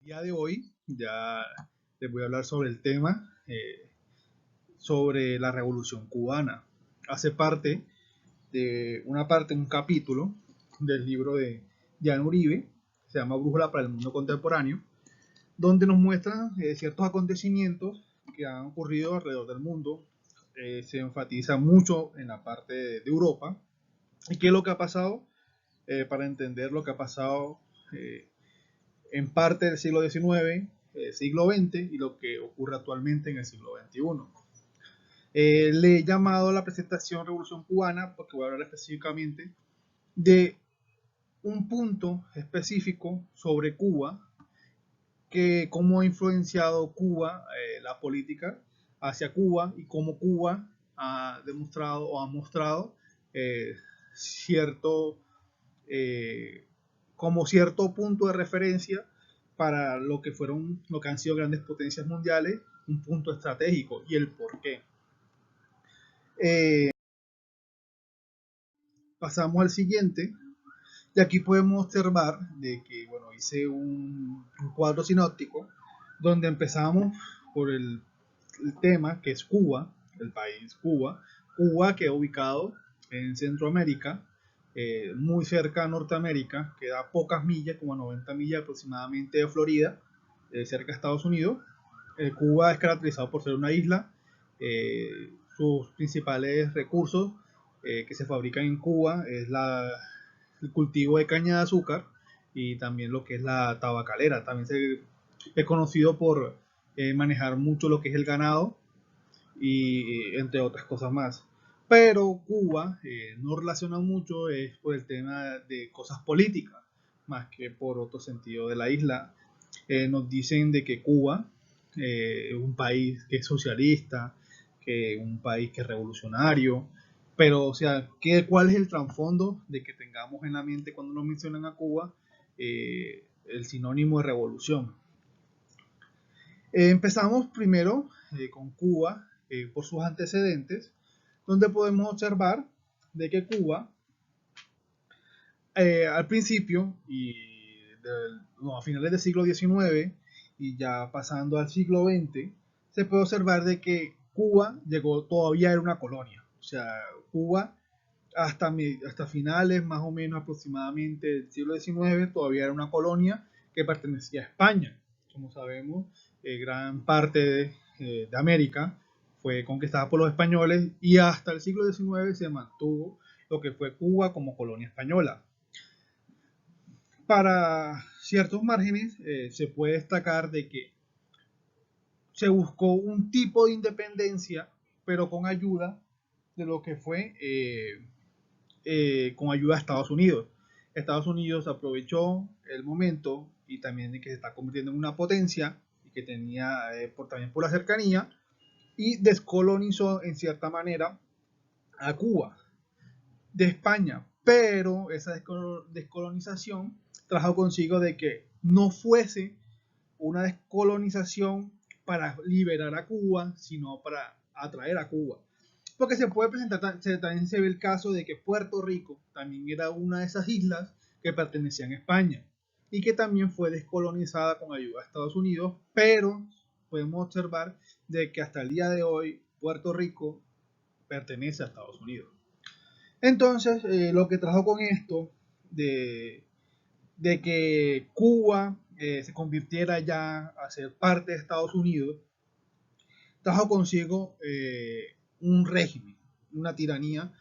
día de hoy ya les voy a hablar sobre el tema, sobre la Revolución Cubana. Hace parte un capítulo del libro de Jan Uribe, se llama Brújula para el Mundo Contemporáneo, donde nos muestran ciertos acontecimientos que han ocurrido alrededor del mundo. Se enfatiza mucho en la parte de Europa y qué es lo que ha pasado, para entender lo que ha pasado en parte del siglo XIX, siglo XX y lo que ocurre actualmente en el siglo XXI. Le he llamado a la presentación Revolución Cubana porque voy a hablar específicamente de un punto específico sobre Cuba, que cómo ha influenciado Cuba, la política hacia Cuba, y cómo Cuba ha demostrado o ha mostrado cierto como cierto punto de referencia para lo que han sido grandes potencias mundiales, un punto estratégico y el por qué. Eh, Pasamos al siguiente, y aquí podemos observar de que, bueno, hice un cuadro sinóptico donde empezamos por el tema que es Cuba, el país Cuba. Cuba queda ubicado en Centroamérica, muy cerca a Norteamérica, queda a pocas millas, como a 90 millas aproximadamente de Florida, cerca de Estados Unidos. Cuba es caracterizado por ser una isla. Sus principales recursos que se fabrican en Cuba es el cultivo de caña de azúcar y también lo que es la tabacalera. También es conocido por manejar mucho lo que es el ganado y entre otras cosas más. Pero Cuba no relaciona mucho es por el tema de cosas políticas, más que por otro sentido de la isla. Nos dicen de que Cuba es un país que es socialista, que es un país que es revolucionario, pero o sea, ¿cuál es el trasfondo de que tengamos en la mente cuando nos mencionan a Cuba el sinónimo de revolución? Empezamos primero con Cuba por sus antecedentes, donde podemos observar de que Cuba al principio a finales del siglo XIX y ya pasando al siglo XX, se puede observar de que Cuba todavía era una colonia. O sea, Cuba hasta finales más o menos aproximadamente del siglo XIX todavía era una colonia que pertenecía a España. Como sabemos, gran parte de América fue conquistada por los españoles y hasta el siglo XIX se mantuvo lo que fue Cuba como colonia española. Para ciertos márgenes se puede destacar de que se buscó un tipo de independencia, pero con ayuda de lo que fue con ayuda de Estados Unidos. Estados Unidos aprovechó el momento y también de que se está convirtiendo en una potencia y que tenía también por la cercanía, y descolonizó en cierta manera a Cuba de España, pero esa descolonización trajo consigo de que no fuese una descolonización para liberar a Cuba, sino para atraer a Cuba. Porque se puede presentar, también se ve el caso de que Puerto Rico también era una de esas islas que pertenecían a España y que también fue descolonizada con ayuda de Estados Unidos, pero podemos observar de que hasta el día de hoy Puerto Rico pertenece a Estados Unidos. Entonces, lo que trajo con esto de que Cuba se convirtiera ya a ser parte de Estados Unidos, trajo consigo un régimen, una tiranía.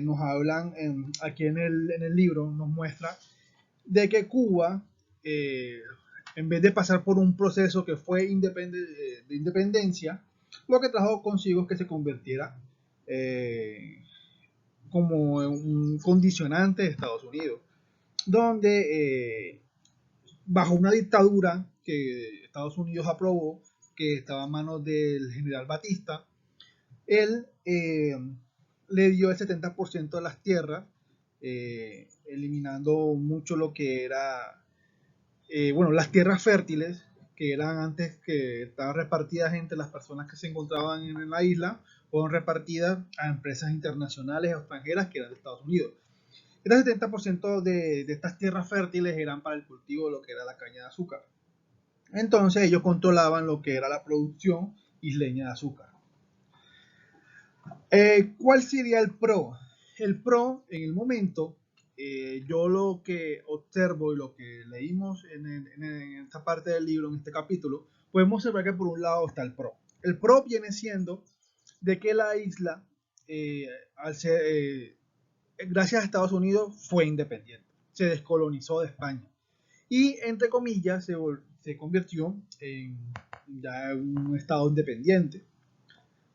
Nos hablan aquí en el libro, nos muestra de que Cuba, en vez de pasar por un proceso que fue de independencia, lo que trajo consigo es que se convirtiera como un condicionante de Estados Unidos, donde bajo una dictadura que Estados Unidos aprobó, que estaba a manos del general Batista, él le dio el 70% de las tierras, eliminando mucho lo que era, bueno, las tierras fértiles, que eran antes que estaban repartidas entre las personas que se encontraban en la isla, fueron repartidas a empresas internacionales o extranjeras que eran de Estados Unidos. El 70% de estas tierras fértiles eran para el cultivo de lo que era la caña de azúcar. Entonces ellos controlaban lo que era la producción isleña de azúcar. ¿Cuál sería el pro? El pro en el momento, yo lo que observo y lo que leímos en esta parte del libro, en este capítulo, podemos observar que por un lado está el pro. El pro viene siendo de que la isla, al ser, gracias a Estados Unidos, fue independiente, se descolonizó de España y, entre comillas, se convirtió en ya un estado independiente.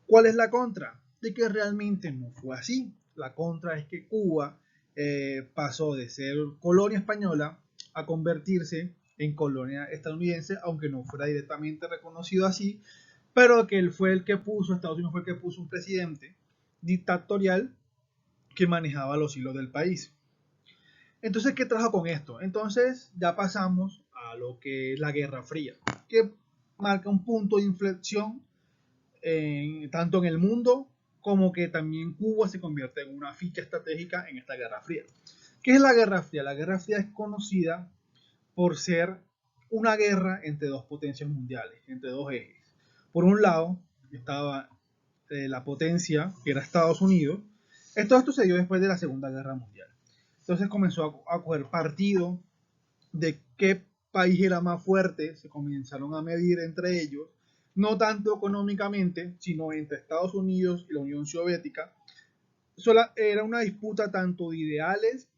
¿Cuál es la contra? De que realmente no fue así. La contra es que Cuba pasó de ser colonia española a convertirse en colonia estadounidense, aunque no fuera directamente reconocido así, pero que él fue el que puso, Estados Unidos fue el que puso un presidente dictatorial que manejaba los hilos del país. Entonces, ¿qué trajo con esto? Entonces, ya pasamos a lo que es la Guerra Fría, que marca un punto de inflexión tanto en el mundo como que también Cuba se convierte en una ficha estratégica en esta Guerra Fría. ¿Qué es la Guerra Fría? La Guerra Fría es conocida por ser una guerra entre dos potencias mundiales, entre dos ejes. Por un lado estaba la potencia que era Estados Unidos. Esto sucedió después de la Segunda Guerra Mundial. Entonces comenzó a coger partido de qué país era más fuerte, se comenzaron a medir entre ellos, no tanto económicamente, sino entre Estados Unidos y la Unión Soviética. Era una disputa tanto de ideales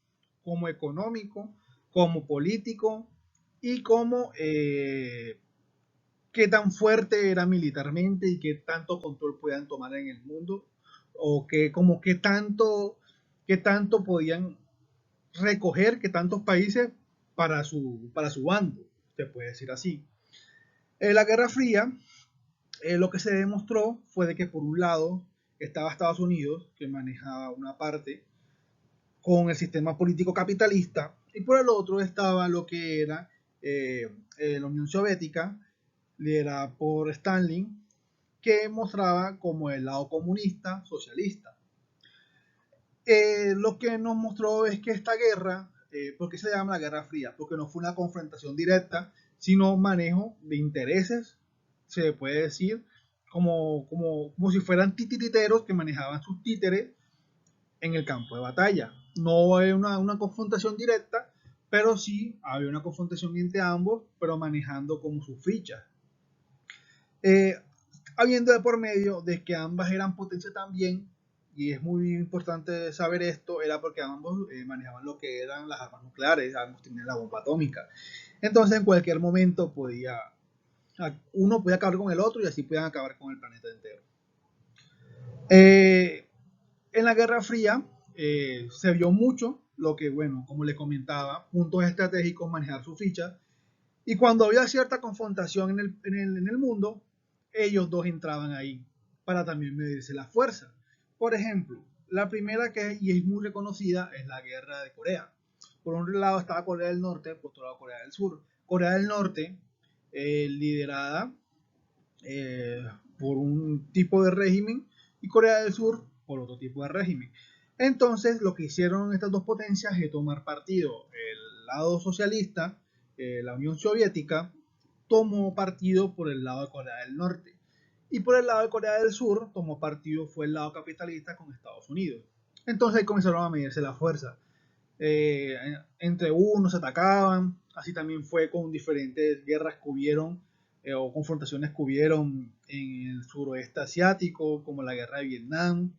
como económico, como político y como qué tan fuerte era militarmente y qué tanto control podían tomar en el mundo o que como qué tanto podían recoger, que tantos países para su bando, se puede decir así. La Guerra Fría, lo que se demostró fue de que por un lado estaba Estados Unidos, que manejaba una parte con el sistema político capitalista, y por el otro estaba lo que era la Unión Soviética, liderada por Stalin, que mostraba como el lado comunista, socialista. Lo que nos mostró es que esta guerra, ¿por qué se llama la Guerra Fría? Porque no fue una confrontación directa, sino manejo de intereses, se puede decir, como si fueran titiriteros que manejaban sus títeres en el campo de batalla. No hay una confrontación directa, pero sí había una confrontación entre ambos, pero manejando como sus fichas. Eh, Habiendo de por medio de que ambas eran potencia también, y es muy importante saber esto, era porque ambos manejaban lo que eran las armas nucleares, ambos tenían la bomba atómica. Entonces en cualquier momento uno podía acabar con el otro y así podían acabar con el planeta entero. En la Guerra Fría se vio mucho lo que, bueno, como les comentaba, puntos estratégicos, manejar su ficha, y cuando había cierta confrontación en el mundo, ellos dos entraban ahí para también medirse la fuerza. Por ejemplo, la primera y es muy reconocida es la guerra de Corea. Por un lado estaba Corea del Norte, por otro lado Corea del Sur. Corea del Norte, liderada eh, por un tipo de régimen, y Corea del Sur por otro tipo de régimen. Entonces, lo que hicieron estas dos potencias es tomar partido. El lado socialista, la Unión Soviética, tomó partido por el lado de Corea del Norte. Y por el lado de Corea del Sur, tomó partido, fue el lado capitalista con Estados Unidos. Entonces ahí comenzaron a medirse la fuerza. Eh, Entre unos se atacaban, así también fue con diferentes guerras que hubieron o confrontaciones que hubieron en el suroeste asiático, como la guerra de Vietnam.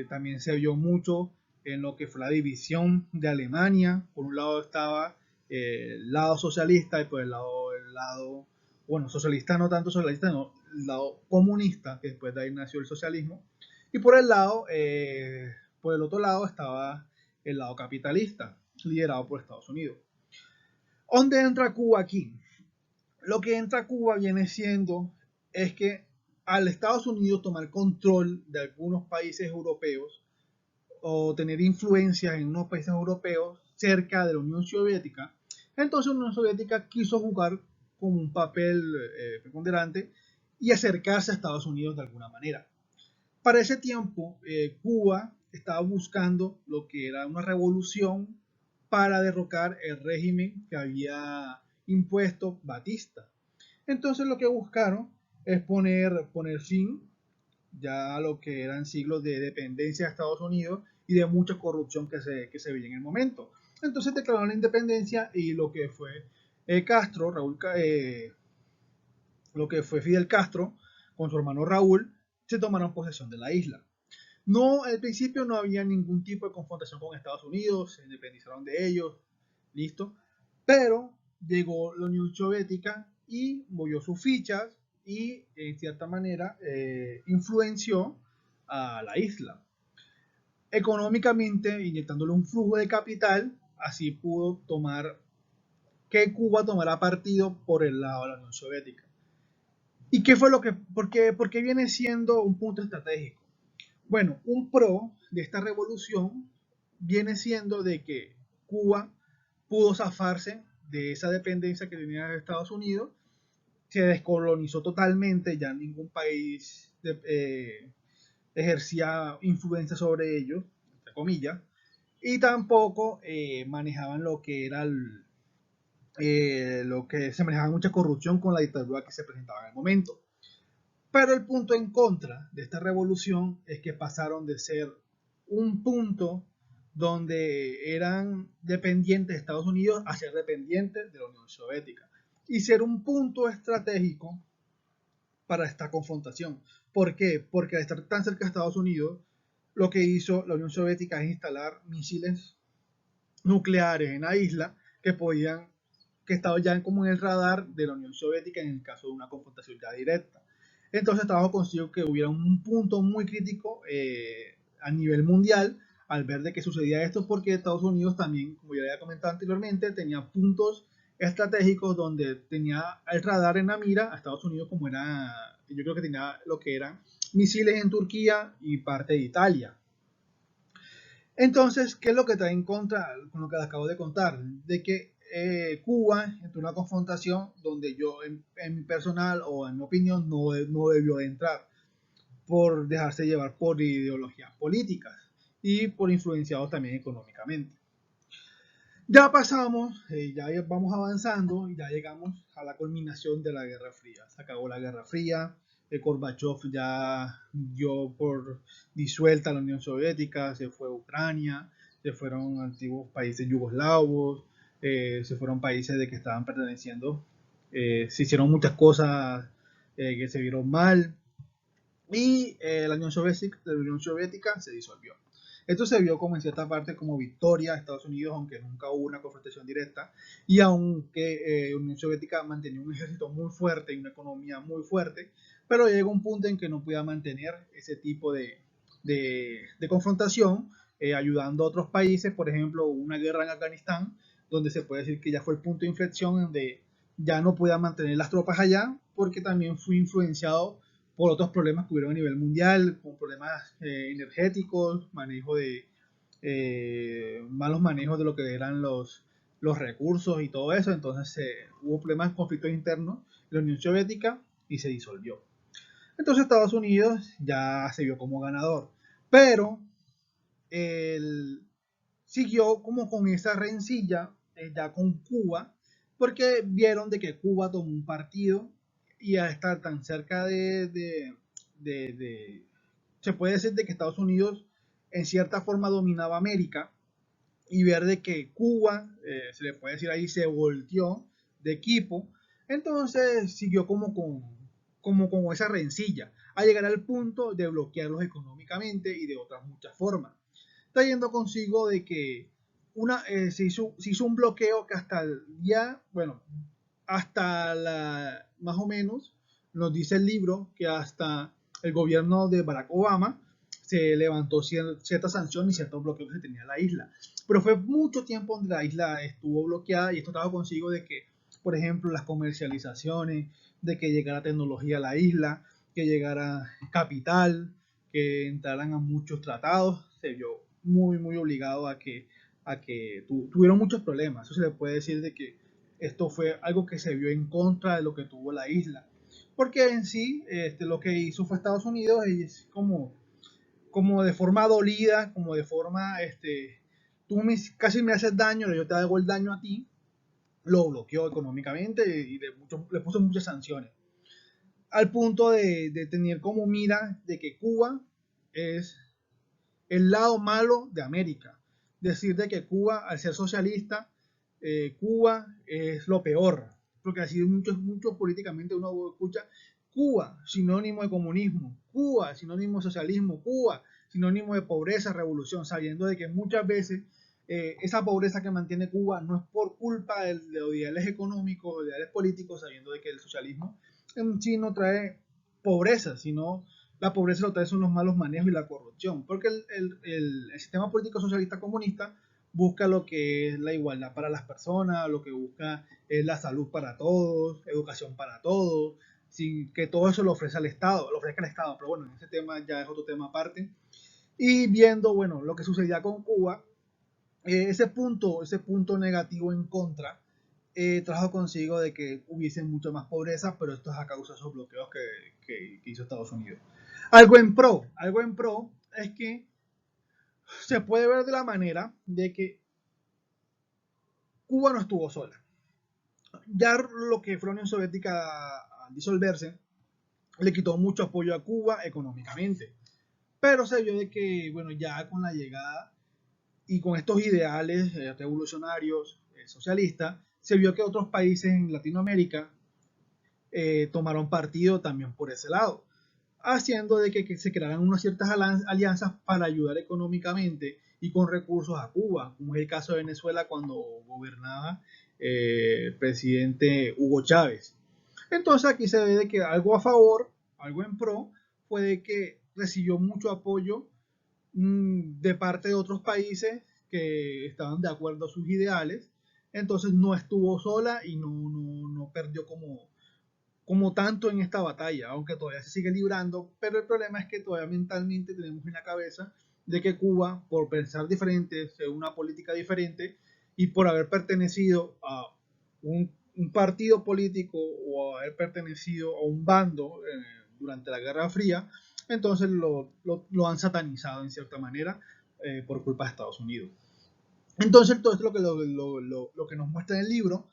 También se vio mucho en lo que fue la división de Alemania. Por un lado estaba el lado socialista y por el lado, bueno, socialista no tanto socialista, no, el lado comunista, que después de ahí nació el socialismo. Y por el otro lado estaba el lado capitalista, liderado por Estados Unidos. ¿Dónde entra Cuba aquí? Lo que entra Cuba viene siendo es que al Estados Unidos tomar control de algunos países europeos o tener influencias en unos países europeos cerca de la Unión Soviética, entonces la Unión Soviética quiso jugar como un papel preponderante y acercarse a Estados Unidos de alguna manera. Para ese tiempo, Cuba estaba buscando lo que era una revolución para derrocar el régimen que había impuesto Batista. Entonces lo que buscaron es poner fin ya a lo que eran siglos de dependencia de Estados Unidos y de mucha corrupción que se veía en el momento. Entonces declararon la independencia y lo que fue Castro, lo que fue Fidel Castro con su hermano Raúl, se tomaron posesión de la isla. No, al principio no había ningún tipo de confrontación con Estados Unidos, se independizaron de ellos, listo. Pero llegó la Unión Soviética y movió sus fichas y en cierta manera influenció a la isla. Económicamente, inyectándole un flujo de capital, así pudo tomar que Cuba tomara partido por el lado de la Unión Soviética. ¿Y qué fue lo que, por qué viene siendo un punto estratégico? Bueno, un pro de esta revolución viene siendo de que Cuba pudo zafarse de esa dependencia que tenía de Estados Unidos, se descolonizó totalmente, ya ningún país ejercía influencia sobre ellos, entre comillas, y tampoco manejaban lo que era lo que se manejaba mucha corrupción con la dictadura que se presentaba en el momento. Pero el punto en contra de esta revolución es que pasaron de ser un punto donde eran dependientes de Estados Unidos a ser dependientes de la Unión Soviética y ser un punto estratégico para esta confrontación. ¿Por qué? Porque al estar tan cerca de Estados Unidos, lo que hizo la Unión Soviética es instalar misiles nucleares en la isla que estaban ya como en el radar de la Unión Soviética en el caso de una confrontación ya directa. Entonces trabajo consigo que hubiera un punto muy crítico a nivel mundial al ver de qué sucedía esto, porque Estados Unidos también, como ya había comentado anteriormente, tenía puntos estratégicos donde tenía el radar en la mira a Estados Unidos, como era, yo creo que tenía lo que eran misiles en Turquía y parte de Italia. Entonces, ¿qué es lo que trae en contra con lo que les acabo de contar? De que Cuba entró en una confrontación donde yo, en mi personal o en mi opinión, no debió de entrar por dejarse llevar por ideologías políticas y por influenciados también económicamente. Ya pasamos, ya vamos avanzando y ya llegamos a la culminación de la Guerra Fría. Se acabó la Guerra Fría, Gorbachev ya dio por disuelta la Unión Soviética, se fue a Ucrania, se fueron antiguos países yugoslavos, se fueron países de que estaban perteneciendo, se hicieron muchas cosas que se vieron mal y la Unión Soviética se disolvió. Esto se vio como en cierta parte como victoria de Estados Unidos, aunque nunca hubo una confrontación directa, y aunque la Unión Soviética mantenía un ejército muy fuerte y una economía muy fuerte, pero llegó un punto en que no podía mantener ese tipo de confrontación, ayudando a otros países, por ejemplo, una guerra en Afganistán, donde se puede decir que ya fue el punto de inflexión donde ya no podía mantener las tropas allá, porque también fue influenciado por otros problemas que hubieron a nivel mundial, con problemas energéticos, malos manejos de lo que eran los recursos y todo eso. Entonces hubo problemas, conflictos internos en la Unión Soviética y se disolvió. Entonces Estados Unidos ya se vio como ganador, pero él siguió como con esa rencilla ya con Cuba, porque vieron de que Cuba tomó un partido y al estar tan cerca se puede decir de que Estados Unidos en cierta forma dominaba América y ver de que Cuba, se le puede decir ahí, se volteó de equipo, entonces siguió como con esa rencilla, a llegar al punto de bloquearlos económicamente y de otras muchas formas, trayendo consigo de que se hizo un bloqueo que hasta el día, bueno, más o menos, nos dice el libro que hasta el gobierno de Barack Obama se levantó ciertas sanciones y ciertos bloqueos que tenía la isla. Pero fue mucho tiempo donde la isla estuvo bloqueada y esto trajo consigo de que, por ejemplo, las comercializaciones, de que llegara tecnología a la isla, que llegara capital, que entraran a muchos tratados, se vio muy obligado a que tuvieron muchos problemas. Eso se le puede decir de que esto fue algo que se vio en contra de lo que tuvo la isla. Porque en sí, lo que hizo fue Estados Unidos y es como de forma dolida, como de forma, tú casi me haces daño, yo te hago el daño a ti, lo bloqueó económicamente y le puso muchas sanciones. Al punto de tener como mira de que Cuba es el lado malo de América. Decir de que Cuba, al ser socialista, Cuba es lo peor. Porque así muchos políticamente uno escucha Cuba, sinónimo de comunismo, Cuba, sinónimo de socialismo, Cuba, sinónimo de pobreza, revolución, sabiendo de que muchas veces esa pobreza que mantiene Cuba no es por culpa de los ideales económicos, de ideales políticos, sabiendo de que el socialismo en sí no trae pobreza, sino la pobreza lo trae son los malos manejos y la corrupción, porque el sistema político socialista comunista busca lo que es la igualdad para las personas, lo que busca es la salud para todos, educación para todos, sin que todo eso lo ofrezca el Estado, pero bueno, ese tema ya es otro tema aparte. Y viendo, bueno, lo que sucedía con Cuba, ese punto negativo en contra trajo consigo de que hubiese mucho más pobreza, pero esto es a causa de esos bloqueos que hizo Estados Unidos. Algo en pro es que se puede ver de la manera de que Cuba no estuvo sola. Ya lo que fue la Unión Soviética al disolverse, le quitó mucho apoyo a Cuba económicamente. Pero se vio de que, bueno, ya con la llegada y con estos ideales revolucionarios, socialistas, se vio que otros países en Latinoamérica tomaron partido también por ese lado, haciendo de que se crearan unas ciertas alianzas para ayudar económicamente y con recursos a Cuba, como es el caso de Venezuela cuando gobernaba el presidente Hugo Chávez. Entonces aquí se ve de que algo a favor, algo en pro, fue de que recibió mucho apoyo de parte de otros países que estaban de acuerdo a sus ideales, entonces no estuvo sola y no perdió como tanto en esta batalla, aunque todavía se sigue librando, pero el problema es que todavía mentalmente tenemos en la cabeza de que Cuba, por pensar diferente, según una política diferente, y por haber pertenecido a un partido político o haber pertenecido a un bando durante la Guerra Fría, entonces lo han satanizado en cierta manera por culpa de Estados Unidos. Entonces, todo esto es lo que nos muestra en el libro,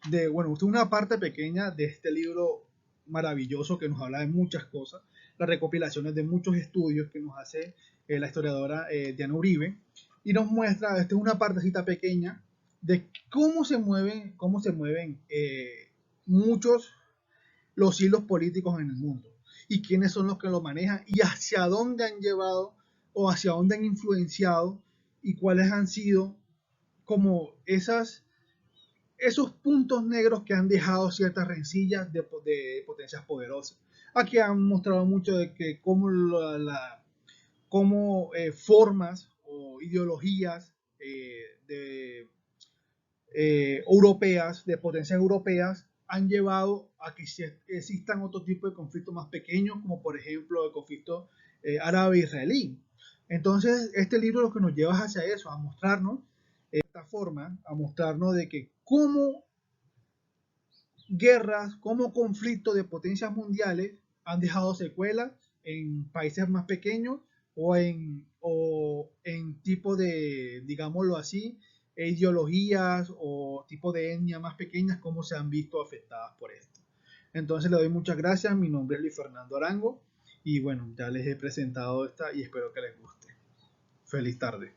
de, bueno, usted una parte pequeña de este libro maravilloso que nos habla de muchas cosas, las recopilaciones de muchos estudios que nos hace la historiadora Diana Uribe, y nos muestra, esta es una partecita pequeña de cómo se mueven muchos los hilos políticos en el mundo, y quiénes son los que lo manejan, y hacia dónde han llevado, o hacia dónde han influenciado, y cuáles han sido como esos puntos negros que han dejado ciertas rencillas de potencias poderosas. Aquí han mostrado mucho de que cómo formas o ideologías europeas, de potencias europeas, han llevado a que existan otro tipo de conflictos más pequeños, como por ejemplo el conflicto árabe-israelí. Entonces, este libro lo que nos lleva hacia eso, a mostrarnos esta forma, a mostrarnos de que cómo guerras, cómo conflictos de potencias mundiales han dejado secuelas en países más pequeños o en tipo de, digámoslo así, ideologías o tipo de etnia más pequeñas, cómo se han visto afectadas por esto. Entonces le doy muchas gracias, mi nombre es Luis Fernando Arango y bueno, ya les he presentado esta y espero que les guste. Feliz tarde.